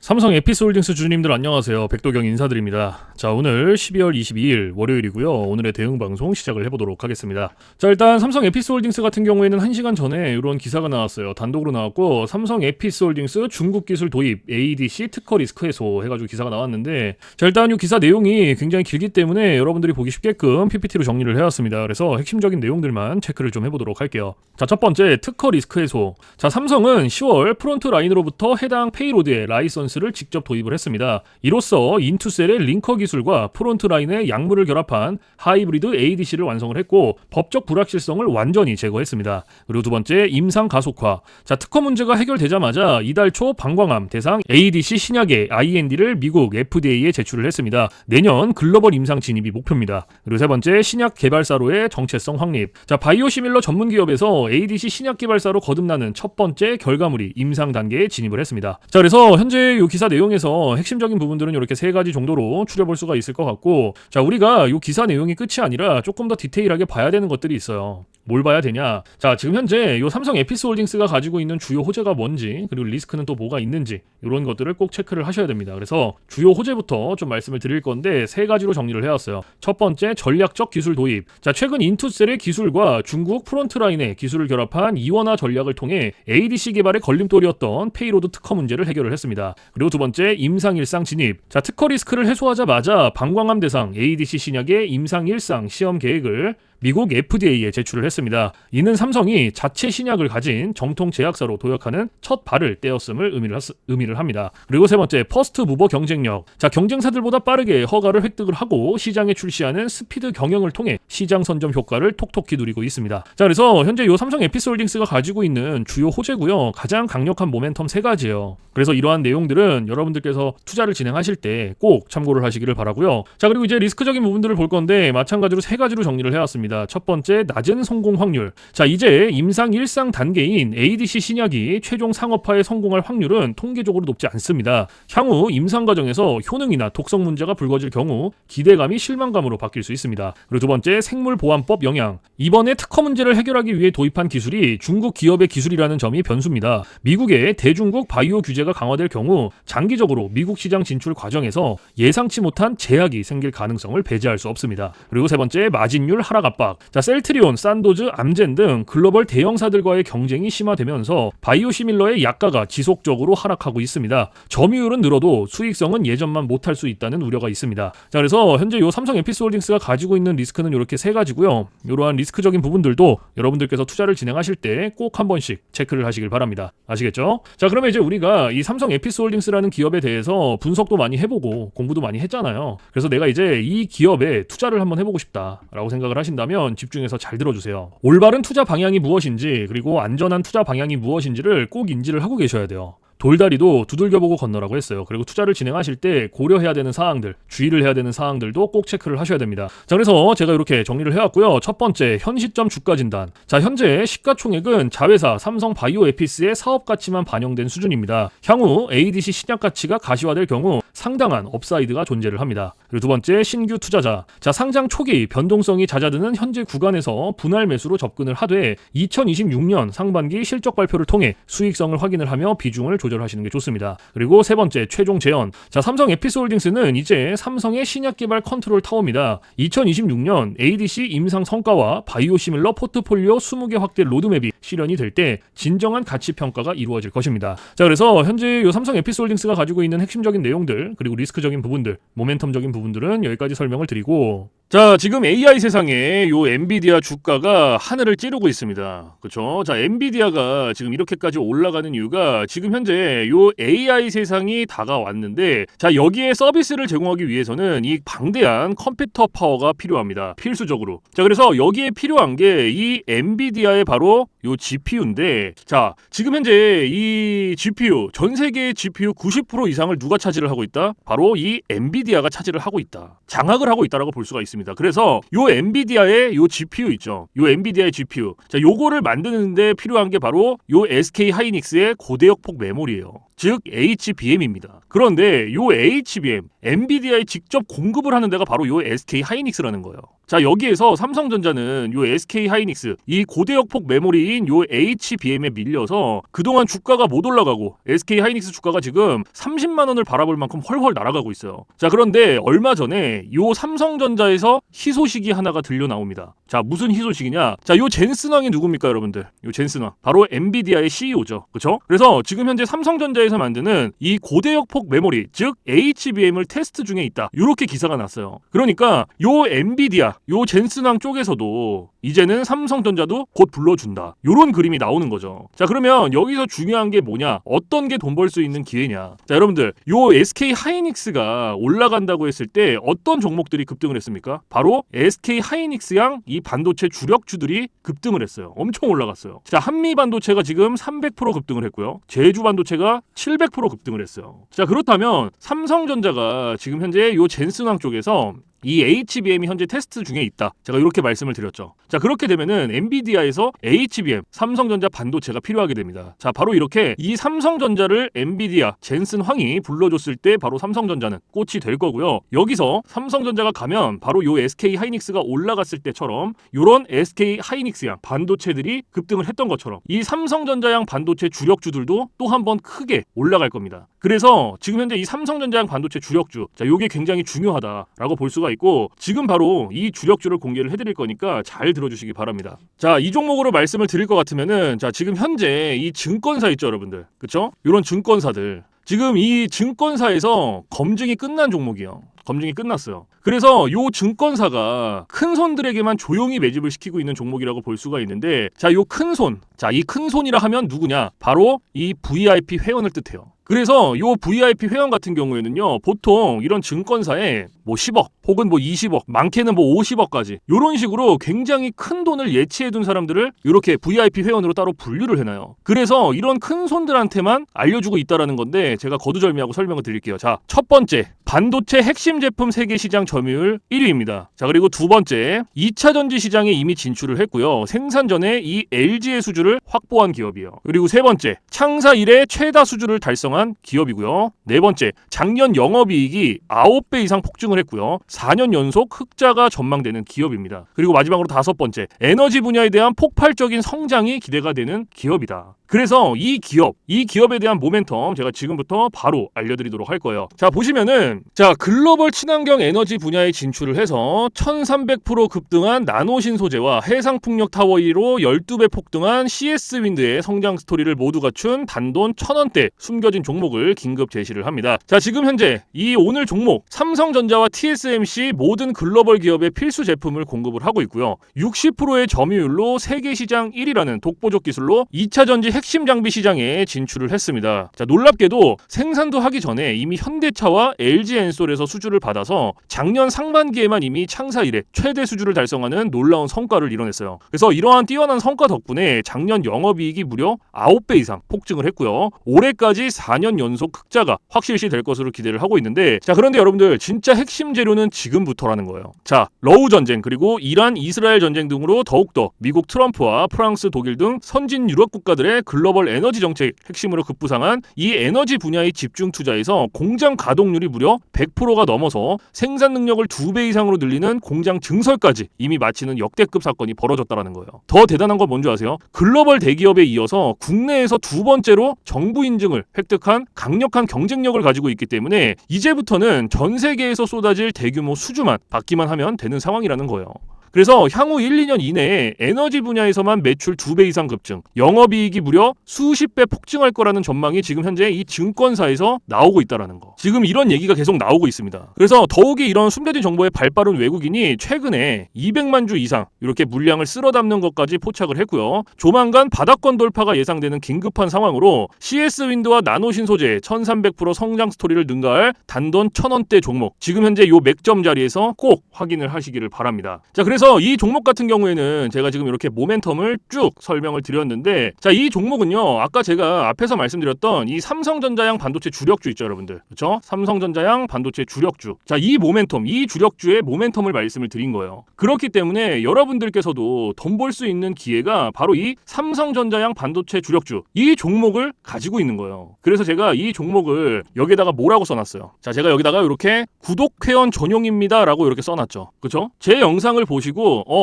삼성 에피스홀딩스 주주님들 안녕하세요. 백도경 인사드립니다. 자, 오늘 12월 22일 월요일이고요. 오늘의 대응 방송 시작을 해보도록 하겠습니다. 자, 일단 삼성 에피스홀딩스 같은 경우에는 1시간 전에 이런 기사가 나왔어요. 단독으로 나왔고, 삼성 에피스홀딩스 중국 기술 도입 ADC 특허 리스크 해소 해가지고 기사가 나왔는데, 자, 일단 이 기사 내용이 굉장히 길기 때문에 여러분들이 보기 쉽게끔 PPT로 정리를 해왔습니다. 그래서 핵심적인 내용들만 체크를 좀 해보도록 할게요. 자, 첫 번째 특허 리스크 해소. 자, 삼성은 10월 프론트 라인으로부터 해당 페이로드의 라이선스를 직접 도입을 했습니다. 이로써 인투셀의 링커 기술과 프론트 라인의 약물을 결합한 하이브리드 ADC를 완성을 했고, 법적 불확실성을 완전히 제거했습니다. 그리고 두 번째 임상 가속화. 자, 특허 문제가 해결되자마자 이달 초 방광암 대상 ADC 신약의 IND를 미국 FDA에 제출을 했습니다. 내년 글로벌 임상 진입이 목표입니다. 그리고 세 번째 신약 개발사로의 정체성 확립. 자, 바이오시밀러 전문 기업에서 ADC 신약 개발사로 거듭나는 첫 번째 결과물이 임상 단계에 진입을 했습니다. 자, 그래서 현재 이 기사 내용에서 핵심적인 부분들은 이렇게 세 가지 정도로 추려볼 수가 있을 것 같고, 자, 우리가 이 기사 내용이 끝이 아니라 조금 더 디테일하게 봐야 되는 것들이 있어요. 뭘 봐야 되냐? 자, 지금 현재 이 삼성 에피스홀딩스가 가지고 있는 주요 호재가 뭔지, 그리고 리스크는 또 뭐가 있는지, 이런 것들을 꼭 체크를 하셔야 됩니다. 그래서 주요 호재부터 좀 말씀을 드릴 건데 세 가지로 정리를 해왔어요. 첫 번째, 전략적 기술 도입. 자, 최근 인투셀의 기술과 중국 프론트라인의 기술을 결합한 이원화 전략을 통해 ADC 개발의 걸림돌이었던 페이로드 특허 문제를 해결을 했습니다. 그리고 두 번째, 임상 일상 진입. 자, 특허 리스크를 해소하자마자 방광암 대상 ADC 신약의 임상 일상 시험 계획을 미국 FDA에 제출을 했습니다. 이는 삼성이 자체 신약을 가진 정통 제약사로 도약하는 첫 발을 떼었음을 의미를 합니다. 그리고 세 번째, 퍼스트 무버 경쟁력. 자, 경쟁사들보다 빠르게 허가를 획득을 하고 시장에 출시하는 스피드 경영을 통해 시장 선점 효과를 톡톡히 누리고 있습니다. 자, 그래서 현재 이 삼성 에피스홀딩스가 가지고 있는 주요 호재고요. 가장 강력한 모멘텀 세 가지예요. 그래서 이러한 내용들은 여러분들께서 투자를 진행하실 때 꼭 참고를 하시기를 바라고요. 자, 그리고 이제 리스크적인 부분들을 볼 건데 마찬가지로 세 가지로 정리를 해왔습니다. 첫 번째, 낮은 성공 확률. 자, 이제 임상 1상 단계인 ADC 신약이 최종 상업화에 성공할 확률은 통계적으로 높지 않습니다. 향후 임상 과정에서 효능이나 독성 문제가 불거질 경우 기대감이 실망감으로 바뀔 수 있습니다. 그리고 두 번째, 생물보안법 영향. 이번에 특허 문제를 해결하기 위해 도입한 기술이 중국 기업의 기술이라는 점이 변수입니다. 미국의 대중국 바이오 규제가 강화될 경우 장기적으로 미국 시장 진출 과정에서 예상치 못한 제약이 생길 가능성을 배제할 수 없습니다. 그리고 세 번째, 마진율 하락 압박. 자, 셀트리온, 산도즈, 암젠 등 글로벌 대형사들과의 경쟁이 심화되면서 바이오시밀러의 약가가 지속적으로 하락하고 있습니다. 점유율은 늘어도 수익성은 예전만 못할 수 있다는 우려가 있습니다. 자, 그래서 현재 이 삼성 에피스홀딩스가 가지고 있는 리스크는 이렇게 세 가지고요. 이러한 리스크적인 부분들도 여러분들께서 투자를 진행하실 때 꼭 한 번씩 체크를 하시길 바랍니다. 아시겠죠? 자, 그러면 이제 우리가 이 삼성 에피스홀딩스라는 기업에 대해서 분석도 많이 해보고 공부도 많이 했잖아요. 그래서 내가 이제 이 기업에 투자를 한번 해보고 싶다라고 생각을 하신다면 집중해서 잘 들어주세요. 올바른 투자 방향이 무엇인지, 그리고 안전한 투자 방향이 무엇인지를 꼭 인지를 하고 계셔야 돼요. 돌다리도 두들겨보고 건너라고 했어요. 그리고 투자를 진행하실 때 고려해야 되는 사항들, 주의를 해야 되는 사항들도 꼭 체크를 하셔야 됩니다. 자, 그래서 제가 이렇게 정리를 해왔고요. 첫 번째, 현 시점 주가 진단. 자, 현재 시가총액은 자회사 삼성 바이오에피스의 사업 가치만 반영된 수준입니다. 향후 ADC 신약 가치가 가시화될 경우 상당한 업사이드가 존재를 합니다. 그리고 두 번째, 신규 투자자. 자, 상장 초기 변동성이 잦아드는 현재 구간에서 분할 매수로 접근을 하되 2026년 상반기 실적 발표를 통해 수익성을 확인을 하며 비중을 조절하시는 게 좋습니다. 그리고 세 번째, 최종 재현. 자, 삼성 에피스홀딩스는 이제 삼성의 신약 개발 컨트롤 타워입니다. 2026년 ADC 임상 성과와 바이오시밀러 포트폴리오 20개 확대 로드맵이 실현이 될 때 진정한 가치 평가가 이루어질 것입니다. 자, 그래서 현재 이 삼성 에피스홀딩스가 가지고 있는 핵심적인 내용들, 그리고 리스크적인 부분들, 모멘텀적인 부분들은 여기까지 설명을 드리고, 자, 지금 AI 세상에 요 엔비디아 주가가 하늘을 찌르고 있습니다. 그렇죠? 자, 엔비디아가 지금 이렇게까지 올라가는 이유가 지금 현재 요 AI 세상이 다가왔는데, 자, 여기에 서비스를 제공하기 위해서는 이 방대한 컴퓨터 파워가 필요합니다. 필수적으로. 자, 그래서 여기에 필요한 게 이 엔비디아의 바로 요 GPU인데, 자, 지금 현재 이 GPU, 전 세계의 GPU 90% 이상을 누가 차지를 하고 있다? 바로 이 엔비디아가 차지를 하고 있다. 장악을 하고 있다라고 볼 수가 있습니다. 그래서 요 엔비디아의 요 GPU 있죠. 요 엔비디아의 GPU. 자, 요거를 만드는데 필요한 게 바로 요 SK 하이닉스의 고대역폭 메모리예요. 즉 HBM입니다. 그런데 요 HBM, 엔비디아에 직접 공급을 하는 데가 바로 요 SK 하이닉스라는 거예요. 자, 여기에서 삼성전자는 요 SK 하이닉스, 이 고대역폭 메모리인 요 HBM에 밀려서 그동안 주가가 못 올라가고 SK 하이닉스 주가가 지금 30만 원을 바라볼 만큼 헐헐 날아가고 있어요. 자, 그런데 얼마 전에 요 삼성전자에서 희소식이 하나가 들려 나옵니다. 자, 무슨 희소식이냐? 자, 요 젠슨 왕이 누굽니까, 여러분들? 요 젠슨 왕. 바로 엔비디아의 CEO죠. 그렇죠? 그래서 지금 현재 삼성전자에서 만드는 이 고대역폭 메모리, 즉 HBM을 테스트 중에 있다. 요렇게 기사가 났어요. 그러니까 요 엔비디아, 요 젠슨 왕 쪽에서도 이제는 삼성전자도 곧 불러준다. 요런 그림이 나오는 거죠. 자, 그러면 여기서 중요한 게 뭐냐? 어떤 게 돈 벌 수 있는 기회냐? 자, 여러분들, 요 SK 하이닉스가 올라간다고 했을 때 어떤 종목들이 급등을 했습니까? 바로 SK 하이닉스양 이 반도체 주력주들이 급등을 했어요. 엄청 올라갔어요. 자, 한미 반도체가 지금 300% 급등을 했고요. 제주 반도체가 700% 급등을 했어요. 자, 그렇다면 삼성전자가 지금 현재 요 젠슨왕 쪽에서 이 HBM이 현재 테스트 중에 있다. 제가 이렇게 말씀을 드렸죠. 자, 그렇게 되면은 엔비디아에서 HBM, 삼성전자 반도체가 필요하게 됩니다. 자, 바로 이렇게 이 삼성전자를 엔비디아, 젠슨 황이 불러줬을 때 바로 삼성전자는 꽃이 될 거고요. 여기서 삼성전자가 가면 바로 요 SK 하이닉스가 올라갔을 때처럼 요런 SK 하이닉스양 반도체들이 급등을 했던 것처럼 이 삼성전자양 반도체 주력주들도 또 한 번 크게 올라갈 겁니다. 그래서 지금 현재 이 삼성전자양 반도체 주력주, 자, 요게 굉장히 중요하다라고 볼 수가 있고 지금 바로 이 주력주를 공개를 해드릴 거니까 잘 들어주시기 바랍니다. 자, 이 종목으로 말씀을 드릴 것 같으면은 자, 지금 현재 이 증권사 있죠, 여러분들, 그쵸? 이런 증권사들, 지금 이 증권사에서 검증이 끝난 종목이에요. 검증이 끝났어요. 그래서 요 증권사가 큰 손들에게만 조용히 매집을 시키고 있는 종목이라고 볼 수가 있는데, 자, 요 큰 손, 자, 이 큰 손이라 하면 누구냐? 바로 이 VIP 회원을 뜻해요. 그래서 요 VIP 회원 같은 경우에는요, 보통 이런 증권사에 뭐 10억 혹은 뭐 20억, 많게는 뭐 50억까지 요런 식으로 굉장히 큰 돈을 예치해둔 사람들을 이렇게 VIP 회원으로 따로 분류를 해놔요. 그래서 이런 큰 손들한테만 알려주고 있다라는 건데 제가 거두절미하고 설명을 드릴게요. 자, 첫 번째, 반도체 핵심 제품 세계 시장 점유율 1위입니다. 자, 그리고 두 번째, 2차 전지 시장에 이미 진출을 했고요. 생산 전에 이 LG의 수주를 확보한 기업이에요. 그리고 세 번째, 창사 이래 최다 수주를 달성한 기업이고요. 네 번째, 작년 영업이익이 9배 이상 폭증을 했고요. 4년 연속 흑자가 전망되는 기업입니다. 그리고 마지막으로 다섯 번째, 에너지 분야에 대한 폭발적인 성장이 기대가 되는 기업이다. 그래서 이 기업에 대한 모멘텀 제가 지금부터 바로 알려드리도록 할 거예요. 자, 보시면은 자, 글로벌 친환경 에너지 분야에 진출을 해서 1300% 급등한 나노신 소재와 해상풍력 타워 1위로 12배 폭등한 CS윈드의 성장 스토리를 모두 갖춘 단돈 1000원대 숨겨진 종목을 긴급 제시를 합니다. 자, 지금 현재 이 오늘 종목 삼성전자와 TSMC 모든 글로벌 기업의 필수 제품을 공급을 하고 있고요. 60%의 점유율로 세계 시장 1위라는 독보적 기술로 2차 전지 핵심 장비 시장에 진출을 했습니다. 자, 놀랍게도 생산도 하기 전에 이미 현대차와 LG엔솔에서 수주를 받아서 작년 상반기에만 이미 창사 이래 최대 수주를 달성하는 놀라운 성과를 이뤄냈어요. 그래서 이러한 뛰어난 성과 덕분에 작년 영업이익이 무려 9배 이상 폭증을 했고요. 올해까지 4년 연속 흑자가 확실시 될 것으로 기대를 하고 있는데, 자, 그런데 여러분들 진짜 핵심 재료는 지금부터라는 거예요. 자, 러우 전쟁 그리고 이란 이스라엘 전쟁 등으로 더욱더 미국 트럼프와 프랑스 독일 등 선진 유럽 국가들의 글로벌 에너지 정책 핵심으로 급부상한 이 에너지 분야의 집중 투자에서 공장 가동률이 무려 100%가 넘어서 생산 능력을 2배 이상으로 늘리는 공장 증설까지 이미 마치는 역대급 사건이 벌어졌다라는 거예요. 더 대단한 건 뭔지 아세요? 글로벌 대기업에 이어서 국내에서 두 번째로 정부 인증을 획득한 강력한 경쟁력을 가지고 있기 때문에 이제부터는 전 세계에서 쏟아질 대규모 수주만 받기만 하면 되는 상황이라는 거예요. 그래서 향후 1, 2년 이내에 에너지 분야에서만 매출 2배 이상 급증, 영업이익이 무려 수십 배 폭증할 거라는 전망이 지금 현재 이 증권사에서 나오고 있다는 거. 지금 이런 얘기가 계속 나오고 있습니다. 그래서 더욱이 이런 숨겨진 정보에 발빠른 외국인이 최근에 200만 주 이상 이렇게 물량을 쓸어 담는 것까지 포착을 했고요. 조만간 바닥권 돌파가 예상되는 긴급한 상황으로 CS윈드와 나노신 소재 1300% 성장 스토리를 능가할 단돈 1000원대 종목, 지금 현재 요 맥점 자리에서 꼭 확인을 하시기를 바랍니다. 자, 그래서 그래서 이 종목 같은 경우에는 제가 지금 이렇게 모멘텀을 쭉 설명을 드렸는데, 자, 이 종목은요, 아까 제가 앞에서 말씀드렸던 이 삼성전자양 반도체 주력주 있죠, 여러분들. 그렇죠? 삼성전자양 반도체 주력주. 자, 이 모멘텀, 이 주력주의 모멘텀을 말씀을 드린 거예요. 그렇기 때문에 여러분들께서도 돈 벌 수 있는 기회가 바로 이 삼성전자양 반도체 주력주, 이 종목을 가지고 있는 거예요. 그래서 제가 이 종목을 여기다가 뭐라고 써놨어요. 자, 제가 여기다가 이렇게 구독 회원 전용입니다 라고 이렇게 써놨죠. 그쵸? 제 영상을 보시고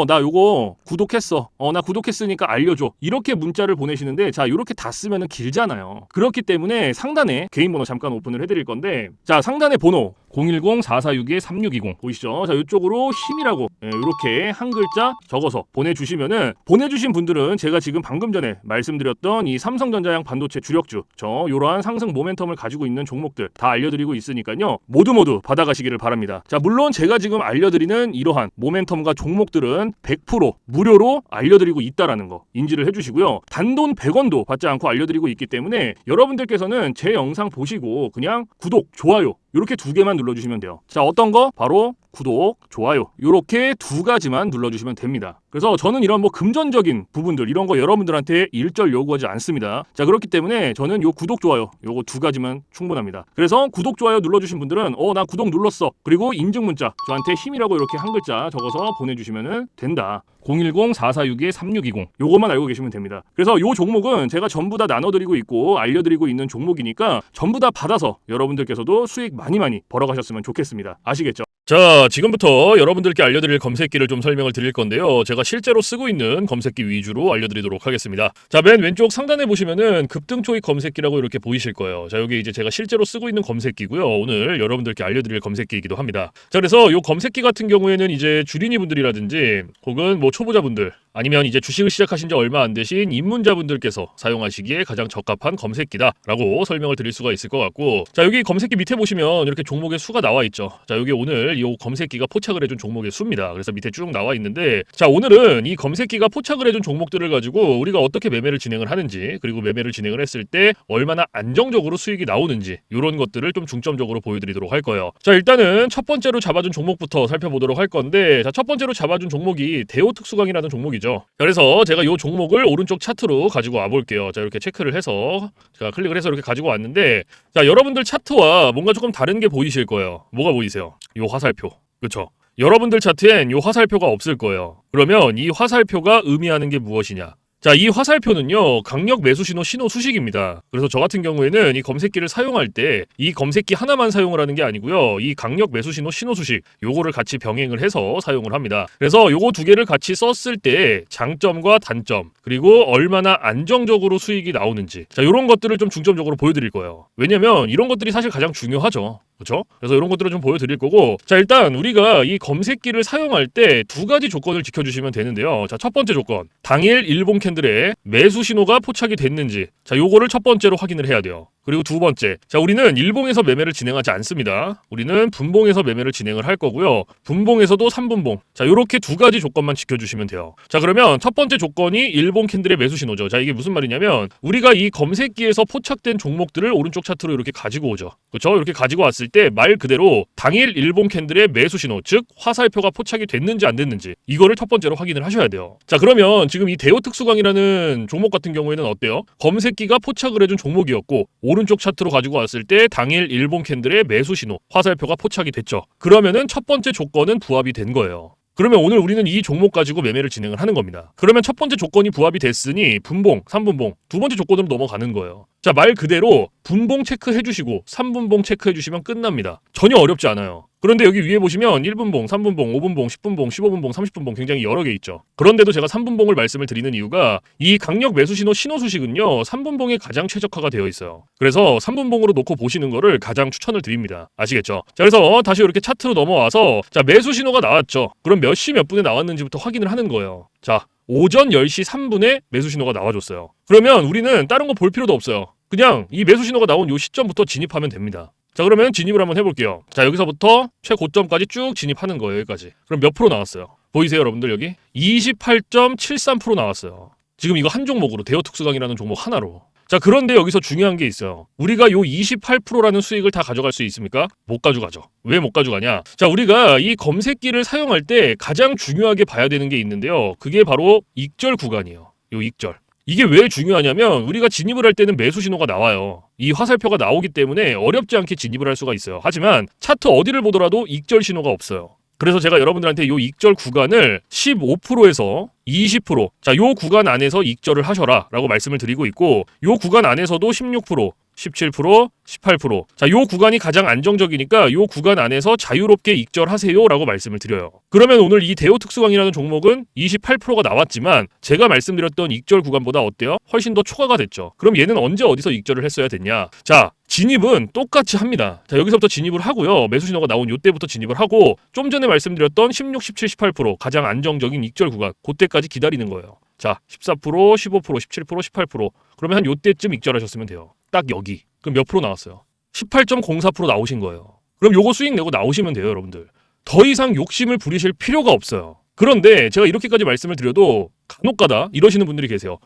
나 요거 구독했어, 나 구독했으니까 알려줘, 이렇게 문자를 보내시는데, 자, 이렇게 다 쓰면은 길잖아요. 그렇기 때문에 상단에 개인 번호 잠깐 오픈을 해드릴 건데, 자, 상단에 번호 010-4462-3620 보이시죠? 자, 이쪽으로 힘이라고 이렇게 한 글자 적어서 보내주시면은, 보내주신 분들은 제가 지금 방금 전에 말씀드렸던 이 삼성전자양 반도체 주력주, 이러한 상승 모멘텀을 가지고 있는 종목들 다 알려드리고 있으니까요, 모두 받아가시기를 바랍니다. 자, 물론 제가 지금 알려드리는 이러한 모멘텀과 종목들은 100% 무료로 알려드리고 있다라는 거 인지를 해주시고요. 단돈 100원도 받지 않고 알려드리고 있기 때문에 여러분들께서는 제 영상 보시고 그냥 구독, 좋아요 이렇게 두 개만 눌러주시면 돼요. 자, 어떤 거? 바로 구독, 좋아요 이렇게 두 가지만 눌러주시면 됩니다. 그래서 저는 이런 뭐 금전적인 부분들 이런 거 여러분들한테 일절 요구하지 않습니다. 자, 그렇기 때문에 저는 요 구독, 좋아요 요거 두 가지만 충분합니다. 그래서 구독, 좋아요 눌러주신 분들은 나 구독 눌렀어, 그리고 인증 문자 저한테 힘이라고 이렇게 한 글자 적어서 보내주시면 된다. 010-4462-3620 요것만 알고 계시면 됩니다. 그래서 요 종목은 제가 전부 다 나눠드리고 있고 알려드리고 있는 종목이니까 전부 다 받아서 여러분들께서도 수익 많이 벌어가셨으면 좋겠습니다. 아시겠죠? 자, 지금부터 여러분들께 알려드릴 검색기를 좀 설명을 드릴 건데요. 제가 실제로 쓰고 있는 검색기 위주로 알려드리도록 하겠습니다. 자, 맨 왼쪽 상단에 보시면은 급등초익 검색기라고 이렇게 보이실 거예요. 자, 여기 이제 제가 실제로 쓰고 있는 검색기고요. 오늘 여러분들께 알려드릴 검색기이기도 합니다. 자, 그래서 요 검색기 같은 경우에는 이제 주린이 분들이라든지 혹은 뭐 초보자분들 아니면 이제 주식을 시작하신 지 얼마 안 되신 입문자분들께서 사용하시기에 가장 적합한 검색기다라고 설명을 드릴 수가 있을 것 같고, 자, 여기 검색기 밑에 보시면 이렇게 종목의 수가 나와 있죠. 자, 여기 오늘 이 검색기가 포착을 해준 종목의 수입니다. 그래서 밑에 쭉 나와 있는데, 자, 오늘은 이 검색기가 포착을 해준 종목들을 가지고 우리가 어떻게 매매를 진행을 하는지, 그리고 매매를 진행을 했을 때 얼마나 안정적으로 수익이 나오는지 이런 것들을 좀 중점적으로 보여드리도록 할 거예요. 자, 일단은 첫 번째로 잡아준 종목부터 살펴보도록 할 건데, 자, 첫 번째로 잡아준 종목이 대우특수강이라는 종목이죠. 그래서 제가 이 종목을 오른쪽 차트로 가지고 와볼게요. 자, 이렇게 체크를 해서 제가 클릭을 해서 이렇게 가지고 왔는데, 자, 여러분들 차트와 뭔가 조금 다른 게 보이실 거예요. 뭐가 보이세요? 이 화살표. 그렇죠? 여러분들 차트엔 이 화살표가 없을 거예요. 그러면 이 화살표가 의미하는 게 무엇이냐? 자, 이 화살표는요, 강력 매수 신호 수식입니다. 그래서 저 같은 경우에는 이 검색기를 사용할 때 이 검색기 하나만 사용을 하는 게 아니고요, 이 강력 매수 신호 수식 요거를 같이 병행을 해서 사용을 합니다. 그래서 요거 두 개를 같이 썼을 때 장점과 단점, 그리고 얼마나 안정적으로 수익이 나오는지, 자, 요런 것들을 좀 중점적으로 보여드릴 거예요. 왜냐면 이런 것들이 사실 가장 중요하죠. 그렇죠? 그래서 이런 것들을 좀 보여드릴 거고, 자, 일단 우리가 이 검색기를 사용할 때 두 가지 조건을 지켜주시면 되는데요. 자, 첫 번째 조건, 당일 일봉 캔들에 매수 신호가 포착이 됐는지, 자, 요거를 첫 번째로 확인을 해야 돼요. 그리고 두 번째, 자, 우리는 일봉에서 매매를 진행하지 않습니다. 우리는 분봉에서 매매를 진행을 할 거고요. 분봉에서도 3분봉. 자, 요렇게 두 가지 조건만 지켜주시면 돼요. 자, 그러면 첫 번째 조건이 일봉 캔들의 매수 신호죠. 자, 이게 무슨 말이냐면 우리가 이 검색기에서 포착된 종목들을 오른쪽 차트로 이렇게 가지고 오죠. 그렇죠? 이렇게 가지고 왔을 때 말 그대로 당일 일봉 캔들의 매수 신호, 즉 화살표가 포착이 됐는지 안 됐는지 이거를 첫 번째로 확인을 하셔야 돼요. 자, 그러면 지금 이 대우특수강이라는 종목 같은 경우에는 어때요? 검색기가 포착을 해준 종목이었고 오른쪽 차트로 가지고 왔을 때 당일 일봉 캔들의 매수 신호, 화살표가 포착이 됐죠. 그러면은 첫 번째 조건은 부합이 된 거예요. 그러면 오늘 우리는 이 종목 가지고 매매를 진행을 하는 겁니다. 그러면 첫 번째 조건이 부합이 됐으니 분봉, 3분봉, 두 번째 조건으로 넘어가는 거예요. 자, 말 그대로 분봉 체크해주시고 3분봉 체크해주시면 끝납니다. 전혀 어렵지 않아요. 그런데 여기 위에 보시면 1분봉, 3분봉, 5분봉, 10분봉, 15분봉, 30분봉 굉장히 여러 개 있죠. 그런데도 제가 3분봉을 말씀을 드리는 이유가 이 강력 매수 신호 수식은요 3분봉에 가장 최적화가 되어 있어요. 그래서 3분봉으로 놓고 보시는 거를 가장 추천을 드립니다. 아시겠죠? 자, 그래서 다시 이렇게 차트로 넘어와서 자, 매수 신호가 나왔죠. 그럼 몇 시 몇 분에 나왔는지부터 확인을 하는 거예요. 자, 오전 10시 3분에 매수 신호가 나와줬어요. 그러면 우리는 다른 거 볼 필요도 없어요. 그냥 이 매수 신호가 나온 요 시점부터 진입하면 됩니다. 자, 그러면 진입을 한번 해볼게요. 자, 여기서부터 최고점까지 쭉 진입하는 거예요. 여기까지. 그럼 몇 프로 나왔어요? 보이세요, 여러분들? 여기 28.73% 나왔어요. 지금 이거 한 종목으로, 대우특수강이라는 종목 하나로. 자, 그런데 여기서 중요한 게 있어요. 우리가 요 28%라는 수익을 다 가져갈 수 있습니까? 못 가져가죠. 왜 못 가져가냐? 자, 우리가 이 검색기를 사용할 때 가장 중요하게 봐야 되는 게 있는데요. 그게 바로 익절 구간이에요. 요 익절. 이게 왜 중요하냐면 우리가 진입을 할 때는 매수 신호가 나와요. 이 화살표가 나오기 때문에 어렵지 않게 진입을 할 수가 있어요. 하지만 차트 어디를 보더라도 익절 신호가 없어요. 그래서 제가 여러분들한테 요 익절 구간을 15%에서 20%, 자, 요 구간 안에서 익절을 하셔라 라고 말씀을 드리고 있고, 요 구간 안에서도 16%, 17%, 18%. 자, 요 구간이 가장 안정적이니까 요 구간 안에서 자유롭게 익절하세요 라고 말씀을 드려요. 그러면 오늘 이 대우 특수강이라는 종목은 28%가 나왔지만 제가 말씀드렸던 익절 구간보다 어때요? 훨씬 더 초과가 됐죠. 그럼 얘는 언제 어디서 익절을 했어야 됐냐? 자, 진입은 똑같이 합니다. 자, 여기서부터 진입을 하고요. 매수 신호가 나온 요때부터 진입을 하고, 좀 전에 말씀드렸던 16, 17, 18% 가장 안정적인 익절 구간, 그때까지 기다리는 거예요. 자, 14%, 15%, 17%, 18%. 그러면 한 요때쯤 익절하셨으면 돼요. 딱 여기. 그럼 몇 프로 나왔어요? 18.04% 나오신 거예요. 그럼 요거 수익 내고 나오시면 돼요, 여러분들. 더 이상 욕심을 부리실 필요가 없어요. 그런데 제가 이렇게까지 말씀을 드려도 간혹가다 이러시는 분들이 계세요.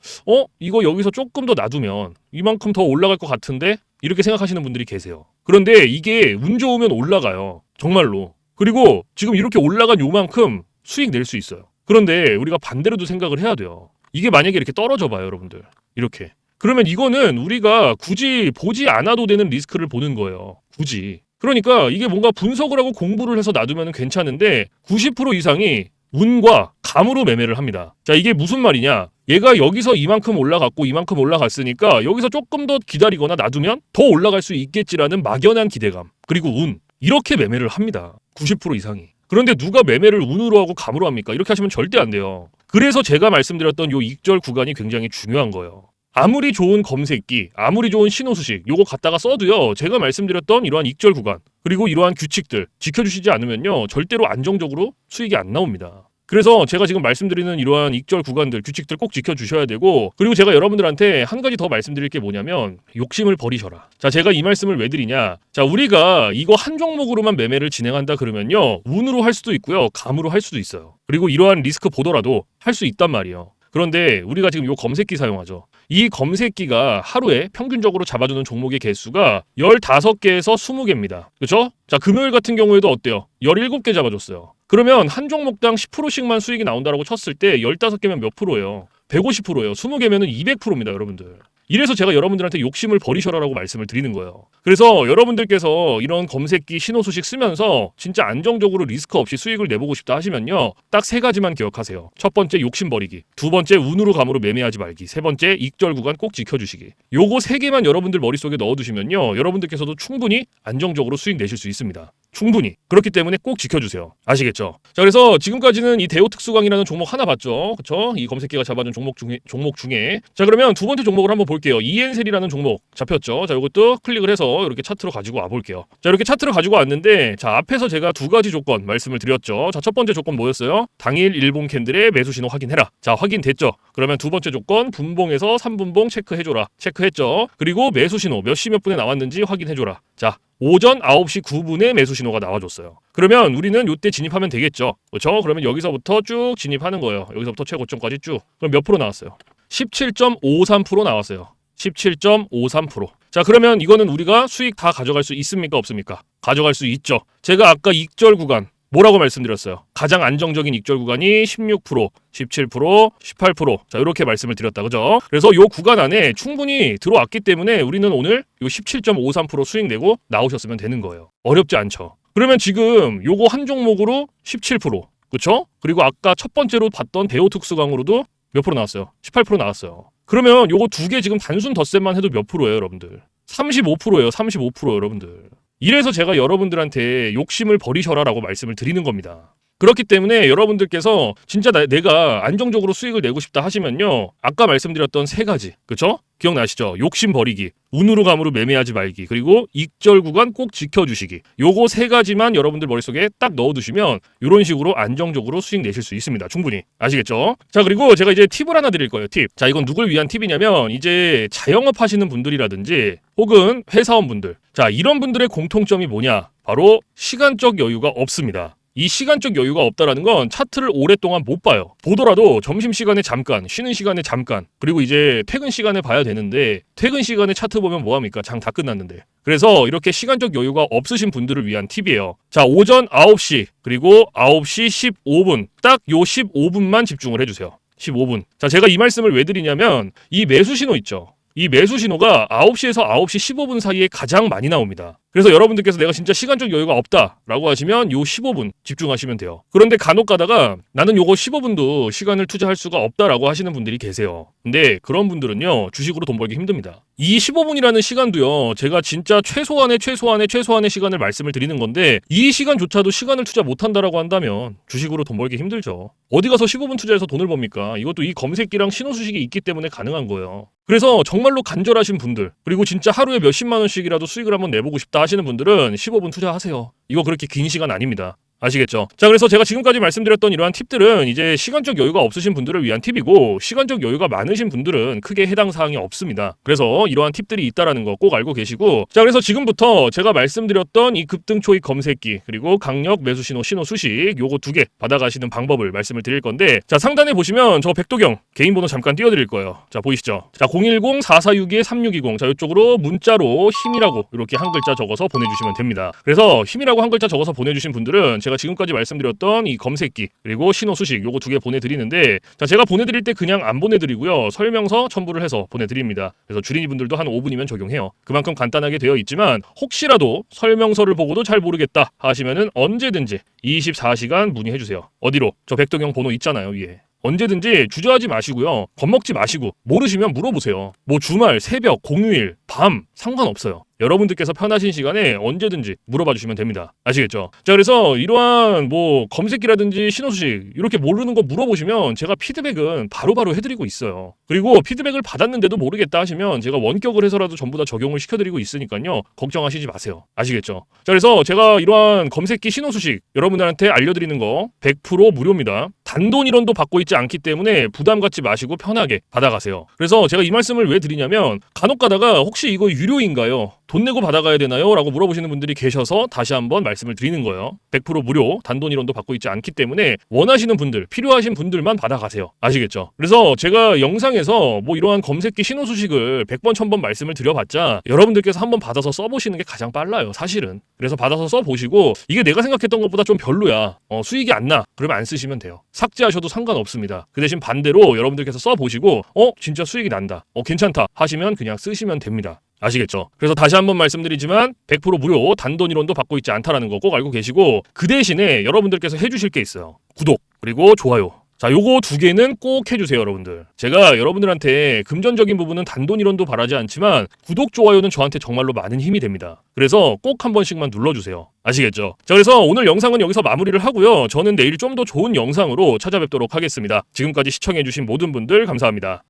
이거 여기서 조금 더 놔두면 이만큼 더 올라갈 것 같은데? 이렇게 생각하시는 분들이 계세요. 그런데 이게 운 좋으면 올라가요. 정말로. 그리고 지금 이렇게 올라간 요만큼 수익 낼 수 있어요. 그런데 우리가 반대로도 생각을 해야 돼요. 이게 만약에 이렇게 떨어져 봐요, 여러분들. 이렇게. 그러면 이거는 우리가 굳이 보지 않아도 되는 리스크를 보는 거예요. 굳이. 그러니까 이게 뭔가 분석을 하고 공부를 해서 놔두면 괜찮은데 90% 이상이 운과 감으로 매매를 합니다. 자, 이게 무슨 말이냐? 얘가 여기서 이만큼 올라갔고 이만큼 올라갔으니까 여기서 조금 더 기다리거나 놔두면 더 올라갈 수 있겠지라는 막연한 기대감, 그리고 운, 이렇게 매매를 합니다. 90% 이상이. 그런데 누가 매매를 운으로 하고 감으로 합니까? 이렇게 하시면 절대 안 돼요. 그래서 제가 말씀드렸던 요 익절 구간이 굉장히 중요한 거예요. 아무리 좋은 검색기, 아무리 좋은 신호수식 요거 갖다가 써도요, 제가 말씀드렸던 이러한 익절 구간, 그리고 이러한 규칙들 지켜주시지 않으면요, 절대로 안정적으로 수익이 안 나옵니다. 그래서 제가 지금 말씀드리는 이러한 익절 구간들, 규칙들 꼭 지켜주셔야 되고, 그리고 제가 여러분들한테 한 가지 더 말씀드릴 게 뭐냐면 욕심을 버리셔라. 자, 제가 이 말씀을 왜 드리냐? 자, 우리가 이거 한 종목으로만 매매를 진행한다 그러면요, 운으로 할 수도 있고요, 감으로 할 수도 있어요. 그리고 이러한 리스크 보더라도 할 수 있단 말이에요. 그런데 우리가 지금 요 검색기 사용하죠. 이 검색기가 하루에 평균적으로 잡아주는 종목의 개수가 15개에서 20개입니다. 그렇죠? 자, 금요일 같은 경우에도 어때요? 17개 잡아줬어요. 그러면 한 종목당 10%씩만 수익이 나온다고 쳤을 때 15개면 몇 프로예요? 150%예요. 20개면은 200%입니다, 여러분들. 이래서 제가 여러분들한테 욕심을 버리셔라라고 말씀을 드리는 거예요. 그래서 여러분들께서 이런 검색기 신호수식 쓰면서 진짜 안정적으로 리스크 없이 수익을 내보고 싶다 하시면요, 딱 3가지만 기억하세요. 첫 번째, 욕심 버리기. 두 번째, 운으로 감으로 매매하지 말기. 세 번째, 익절 구간 꼭 지켜주시기. 요거 3개만 여러분들 머릿속에 넣어두시면요, 여러분들께서도 충분히 안정적으로 수익 내실 수 있습니다. 충분히. 그렇기 때문에 꼭 지켜주세요. 아시겠죠? 자, 그래서 지금까지는 이 대우 특수강이라는 종목 하나 봤죠. 그쵸? 이 검색기가 잡아준 종목 중에. 자, 그러면 두 번째 종목을 한번 볼게요. 이엔셀이라는 종목 잡혔죠. 자, 이것도 클릭을 해서 이렇게 차트로 가지고 와볼게요. 자, 이렇게 차트로 가지고 왔는데, 자, 앞에서 제가 2가지 조건 말씀을 드렸죠. 자, 첫 번째 조건 뭐였어요? 당일 일봉 캔들의 매수 신호 확인해라. 자, 확인됐죠? 그러면 두 번째 조건, 분봉에서 3분봉 체크해줘라. 체크했죠? 그리고 매수 신호 몇 시 몇 분에 나왔는지 확인해줘라. 자, 오전 9시 9분에 매수 신호가 나와줬어요. 그러면 우리는 이때 진입하면 되겠죠. 그렇죠? 그러면 여기서부터 쭉 진입하는 거예요. 여기서부터 최고점까지 쭉. 그럼 몇 프로 나왔어요? 17.53% 나왔어요. 17.53%. 자, 그러면 이거는 우리가 수익 다 가져갈 수 있습니까? 없습니까? 가져갈 수 있죠. 제가 아까 익절 구간 뭐라고 말씀드렸어요? 가장 안정적인 익절 구간이 16%, 17%, 18%. 자, 이렇게 말씀을 드렸다. 그죠? 그래서 요 구간 안에 충분히 들어왔기 때문에 우리는 오늘 요 17.53% 수익 내고 나오셨으면 되는 거예요. 어렵지 않죠? 그러면 지금 요거 한 종목으로 17%. 그쵸? 그리고 아까 첫 번째로 봤던 대우 특수강으로도 몇 프로 나왔어요? 18% 나왔어요. 그러면 요거 2개 지금 단순 덧셈만 해도 몇 프로예요, 여러분들? 35%예요. 35% 여러분들. 이래서 제가 여러분들한테 욕심을 버리셔라라고 말씀을 드리는 겁니다. 그렇기 때문에 여러분들께서 진짜 내가 안정적으로 수익을 내고 싶다 하시면요, 아까 말씀드렸던 3가지, 그쵸? 기억나시죠? 욕심 버리기, 운으로 감으로 매매하지 말기, 그리고 익절 구간 꼭 지켜주시기. 요거 3가지만 여러분들 머릿속에 딱 넣어두시면 이런 식으로 안정적으로 수익 내실 수 있습니다. 충분히. 아시겠죠? 자, 그리고 제가 이제 팁을 하나 드릴 거예요. 팁. 자, 이건 누굴 위한 팁이냐면 이제 자영업 하시는 분들이라든지 혹은 회사원분들. 자, 이런 분들의 공통점이 뭐냐? 바로 시간적 여유가 없습니다. 이 시간적 여유가 없다라는 건 차트를 오랫동안 못 봐요. 보더라도 점심시간에 잠깐, 쉬는 시간에 잠깐, 그리고 이제 퇴근 시간에 봐야 되는데 퇴근 시간에 차트 보면 뭐합니까? 장 다 끝났는데. 그래서 이렇게 시간적 여유가 없으신 분들을 위한 팁이에요. 자, 오전 9시 그리고 9시 15분 딱 요 15분만 집중을 해주세요. 15분. 자, 제가 이 말씀을 왜 드리냐면 이 매수 신호 있죠. 이 매수 신호가 9시에서 9시 15분 사이에 가장 많이 나옵니다. 그래서 여러분들께서 내가 진짜 시간적 여유가 없다라고 하시면 요 15분 집중하시면 돼요. 그런데 간혹 가다가 나는 요거 15분도 시간을 투자할 수가 없다라고 하시는 분들이 계세요. 근데 그런 분들은요, 주식으로 돈 벌기 힘듭니다. 이 15분이라는 시간도요, 제가 진짜 최소한의 시간을 말씀을 드리는 건데 이 시간조차도 시간을 투자 못한다라고 한다면 주식으로 돈 벌기 힘들죠. 어디 가서 15분 투자해서 돈을 법니까? 이것도 이 검색기랑 신호수식이 있기 때문에 가능한 거예요. 그래서 정말로 간절하신 분들, 그리고 진짜 하루에 몇십만 원씩이라도 수익을 한번 내보고 싶다 하시는 분들은 15분 투자하세요. 이거 그렇게 긴 시간 아닙니다. 아시겠죠? 자, 그래서 제가 지금까지 말씀드렸던 이러한 팁들은 이제 시간적 여유가 없으신 분들을 위한 팁이고 시간적 여유가 많으신 분들은 크게 해당 사항이 없습니다. 그래서 이러한 팁들이 있다라는 거 꼭 알고 계시고, 자, 그래서 지금부터 제가 말씀드렸던 이 급등 초입 검색기 그리고 강력 매수 신호 수식 요거 2개 받아가시는 방법을 말씀을 드릴 건데, 자, 상단에 보시면 저 백도경 개인 번호 잠깐 띄워드릴 거예요. 자, 보이시죠? 자, 010-4462-3620. 자, 이쪽으로 문자로 힘이라고 이렇게 한 글자 적어서 보내주시면 됩니다. 그래서 힘이라고 한 글자 적어서 보내주신 분들은 제가 지금까지 말씀드렸던 이 검색기 그리고 신호 수식 요거 2개 보내드리는데, 자, 제가 보내드릴 때 그냥 안 보내드리고요, 설명서 첨부를 해서 보내드립니다. 그래서 주린이 분들도 한 5분이면 적용해요. 그만큼 간단하게 되어 있지만 혹시라도 설명서를 보고도 잘 모르겠다 하시면은 언제든지 24시간 문의해주세요. 어디로? 저 백도경 번호 있잖아요, 위에. 언제든지 주저하지 마시고요, 겁먹지 마시고 모르시면 물어보세요. 뭐 주말, 새벽, 공휴일, 밤 상관없어요. 여러분들께서 편하신 시간에 언제든지 물어봐 주시면 됩니다. 아시겠죠? 자, 그래서 이러한 뭐 검색기라든지 신호수식 이렇게 모르는 거 물어보시면 제가 피드백은 바로바로 해드리고 있어요. 그리고 피드백을 받았는데도 모르겠다 하시면 제가 원격을 해서라도 전부 다 적용을 시켜드리고 있으니까요, 걱정하시지 마세요. 아시겠죠? 자, 그래서 제가 이러한 검색기 신호수식 여러분들한테 알려드리는 거 100% 무료입니다. 단돈 1원도 받고 있지 않기 때문에 부담 갖지 마시고 편하게 받아가세요. 그래서 제가 이 말씀을 왜 드리냐면 간혹 가다가 혹시 이거 유료인가요? 돈 내고 받아가야 되나요? 라고 물어보시는 분들이 계셔서 다시 한번 말씀을 드리는 거예요. 100% 무료, 단돈 1원도 받고 있지 않기 때문에 원하시는 분들, 필요하신 분들만 받아가세요. 아시겠죠? 그래서 제가 영상에서 뭐 이러한 검색기 신호 수식을 100번, 1000번 말씀을 드려봤자 여러분들께서 한번 받아서 써보시는 게 가장 빨라요, 사실은. 그래서 받아서 써보시고 이게 내가 생각했던 것보다 좀 별로야, 수익이 안 나, 그러면 안 쓰시면 돼요. 삭제하셔도 상관없습니다. 그 대신 반대로 여러분들께서 써보시고 진짜 수익이 난다, 괜찮다 하시면 그냥 쓰시면 됩니다. 아시겠죠? 그래서 다시 한번 말씀드리지만 100% 무료, 단돈 1원도 받고 있지 않다라는 거 꼭 알고 계시고, 그 대신에 여러분들께서 해주실 게 있어요. 구독 그리고 좋아요. 자, 요거 2개는 꼭 해주세요, 여러분들. 제가 여러분들한테 금전적인 부분은 단돈 1원도 바라지 않지만 구독, 좋아요는 저한테 정말로 많은 힘이 됩니다. 그래서 꼭 한 번씩만 눌러주세요. 아시겠죠? 자, 그래서 오늘 영상은 여기서 마무리를 하고요, 저는 내일 좀 더 좋은 영상으로 찾아뵙도록 하겠습니다. 지금까지 시청해주신 모든 분들 감사합니다.